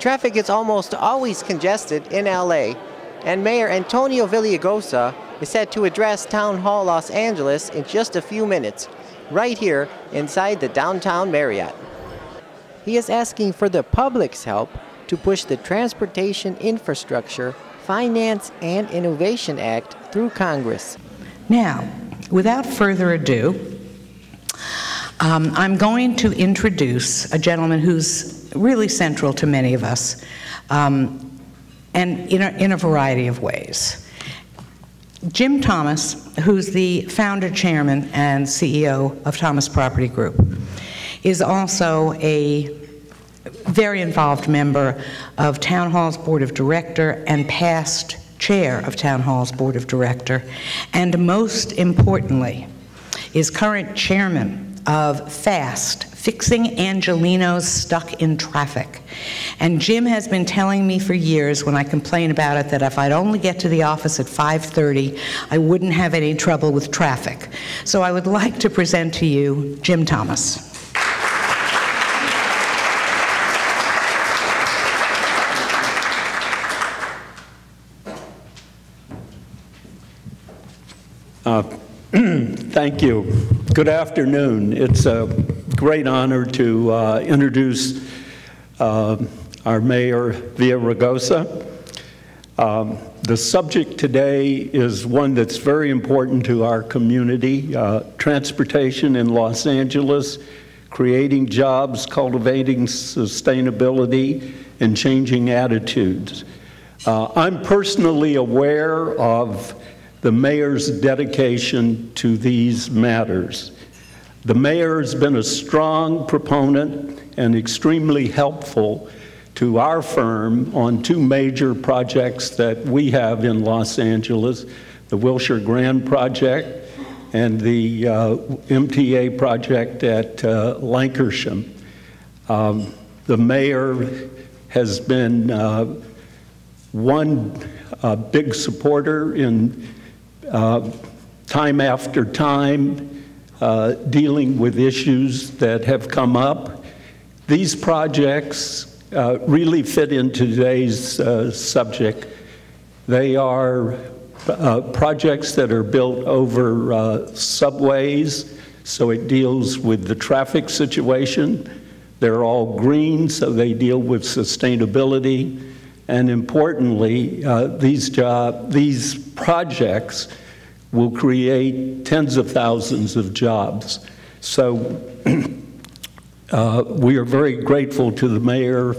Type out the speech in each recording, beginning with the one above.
Traffic is almost always congested in LA, and Mayor Antonio Villaraigosa is set to address Town Hall Los Angeles in just a few minutes, right here inside the downtown Marriott. He is asking for the public's help to push the Transportation Infrastructure, Finance and Innovation Act through Congress. Now, without further ado, I'm going to introduce a gentleman who's really central to many of us, and in a variety of ways. Jim Thomas, who's the founder, chairman, and CEO of Thomas Property Group, is also a very involved member of Town Hall's Board of Director and past chair of Town Hall's Board of Director, and most importantly, is current chairman of FAST, Fixing Angelenos Stuck in Traffic. And Jim has been telling me for years when I complain about it that if I'd only get to the office at 5:30, I wouldn't have any trouble with traffic. So I would like to present to you Jim Thomas. Thank you. Good afternoon. It's a great honor to introduce our Mayor Villaraigosa. The subject today is one that's very important to our community, transportation in Los Angeles, creating jobs, cultivating sustainability, and changing attitudes. I'm personally aware of the mayor's dedication to these matters. The mayor has been a strong proponent and extremely helpful to our firm on two major projects that we have in Los Angeles, the Wilshire Grand project and the MTA project at Lancashire. The mayor has been one big supporter in time after time, dealing with issues that have come up. These projects really fit into today's subject. They are projects that are built over subways, so it deals with the traffic situation. They're all green, so they deal with sustainability. And importantly, these projects will create tens of thousands of jobs. So we are very grateful to the mayor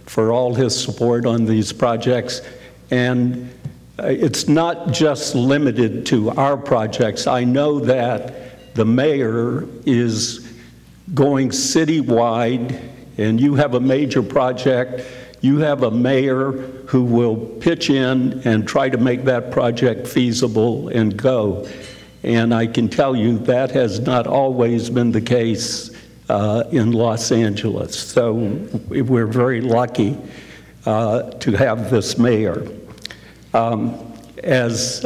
for all his support on these projects. And it's not just limited to our projects. I know that the mayor is going citywide, and you have a major project, you have a mayor who will pitch in and try to make that project feasible and go. And I can tell you that has not always been the case in Los Angeles. So we're very lucky to have this mayor. As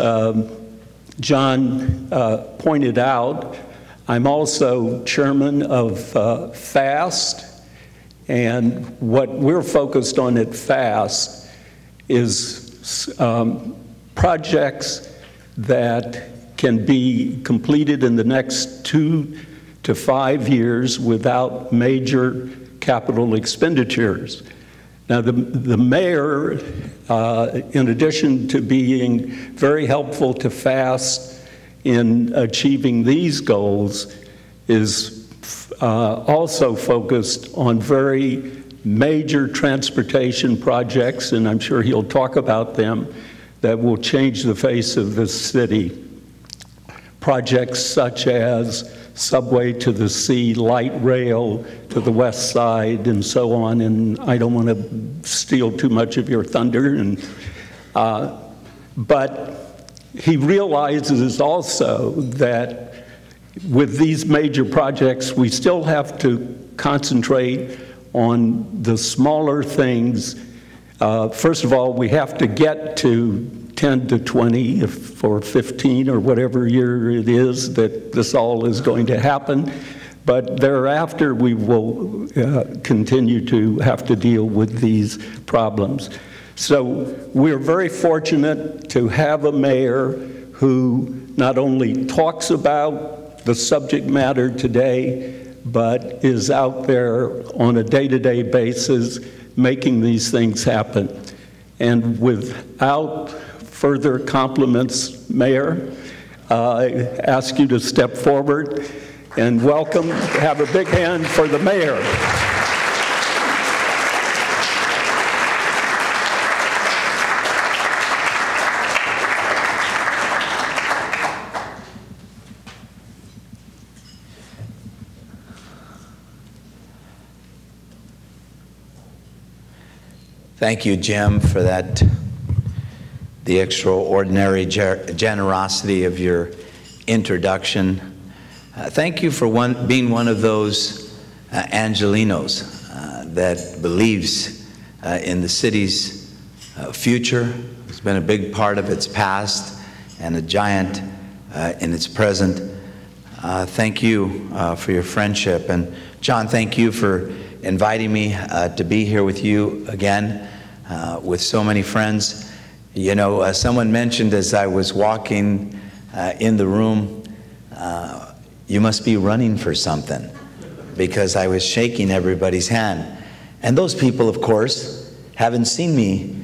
John pointed out, I'm also chairman of FAST. And what we're focused on at FAST is projects that can be completed in the next 2 to 5 years without major capital expenditures. Now, the mayor, in addition to being very helpful to FAST in achieving these goals, is also focused on very major transportation projects, and I'm sure he'll talk about them, that will change the face of this city. Projects such as subway to the sea, light rail to the west side, and so on, and I don't want to steal too much of your thunder. But he realizes also that with these major projects, we still have to concentrate on the smaller things. First of all, we have to get to 10 to 20 or 15 or whatever year it is that this all is going to happen. But thereafter, we will continue to have to deal with these problems. So we're very fortunate to have a mayor who not only talks about the subject matter today, but is out there on a day-to-day basis making these things happen. And without further compliments, Mayor, I ask you to step forward and welcome. Have a big hand for the mayor. Thank you, Jim, for that, the extraordinary generosity of your introduction. Thank you for being one of those Angelenos that believes in the city's future. It's been a big part of its past and a giant in its present. Thank you for your friendship. And John, thank you for inviting me to be here with you again with so many friends. You know, someone mentioned as I was walking in the room, you must be running for something, because I was shaking everybody's hand. And those people, of course, haven't seen me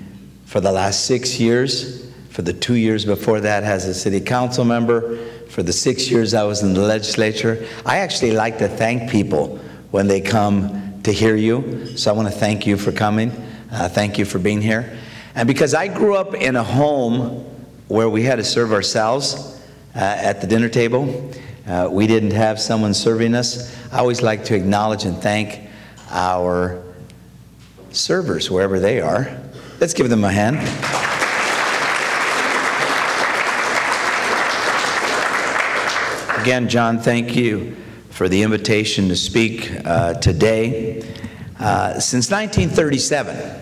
for the last 6 years, for the 2 years before that as a city council member, for the 6 years I was in the legislature. I actually like to thank people when they come to hear you, so I want to thank you for coming. Thank you for being here. And because I grew up in a home where we had to serve ourselves at the dinner table, we didn't have someone serving us. I always like to acknowledge and thank our servers, wherever they are. Let's give them a hand. Again, John, thank you for the invitation to speak today. Since 1937,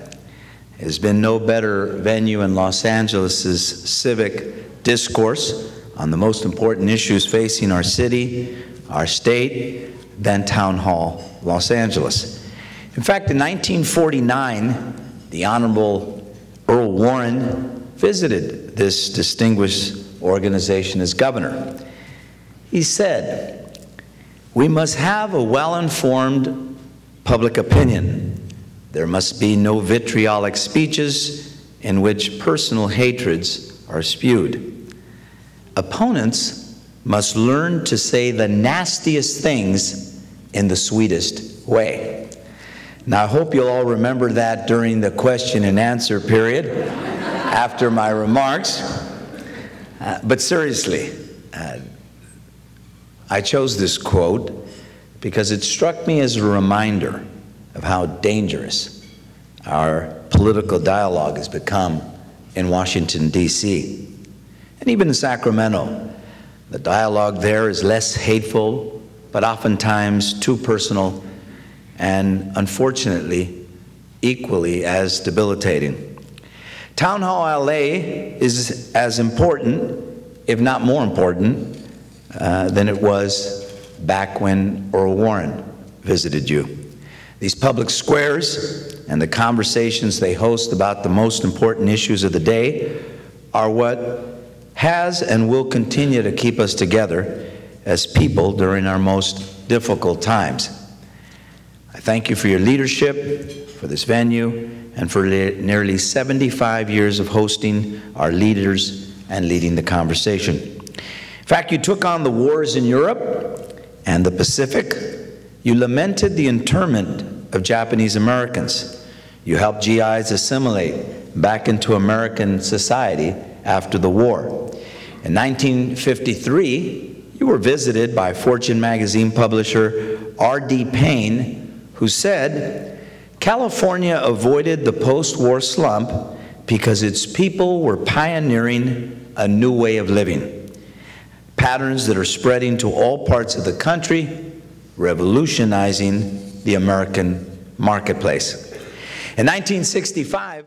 there's been no better venue in Los Angeles' civic discourse on the most important issues facing our city, our state, than Town Hall Los Angeles. In fact, in 1949, the Honorable Earl Warren visited this distinguished organization as governor. He said, "We must have a well-informed public opinion. There must be no vitriolic speeches in which personal hatreds are spewed. Opponents must learn to say the nastiest things in the sweetest way." Now, I hope you'll all remember that during the question and answer period after my remarks. But seriously, I chose this quote because it struck me as a reminder of how dangerous our political dialogue has become in Washington, D.C. And even in Sacramento, the dialogue there is less hateful, but oftentimes too personal, and unfortunately, equally as debilitating. Town Hall LA is as important, if not more important, than it was back when Earl Warren visited you. These public squares and the conversations they host about the most important issues of the day are what has and will continue to keep us together as people during our most difficult times. I thank you for your leadership, for this venue, and for nearly 75 years of hosting our leaders and leading the conversation. In fact, you took on the wars in Europe and the Pacific. You lamented the internment of Japanese Americans. You helped GIs assimilate back into American society after the war. In 1953, you were visited by Fortune magazine publisher R.D. Payne, who said, "California avoided the post-war slump because its people were pioneering a new way of living. Patterns that are spreading to all parts of the country, revolutionizing the American marketplace." In 1965,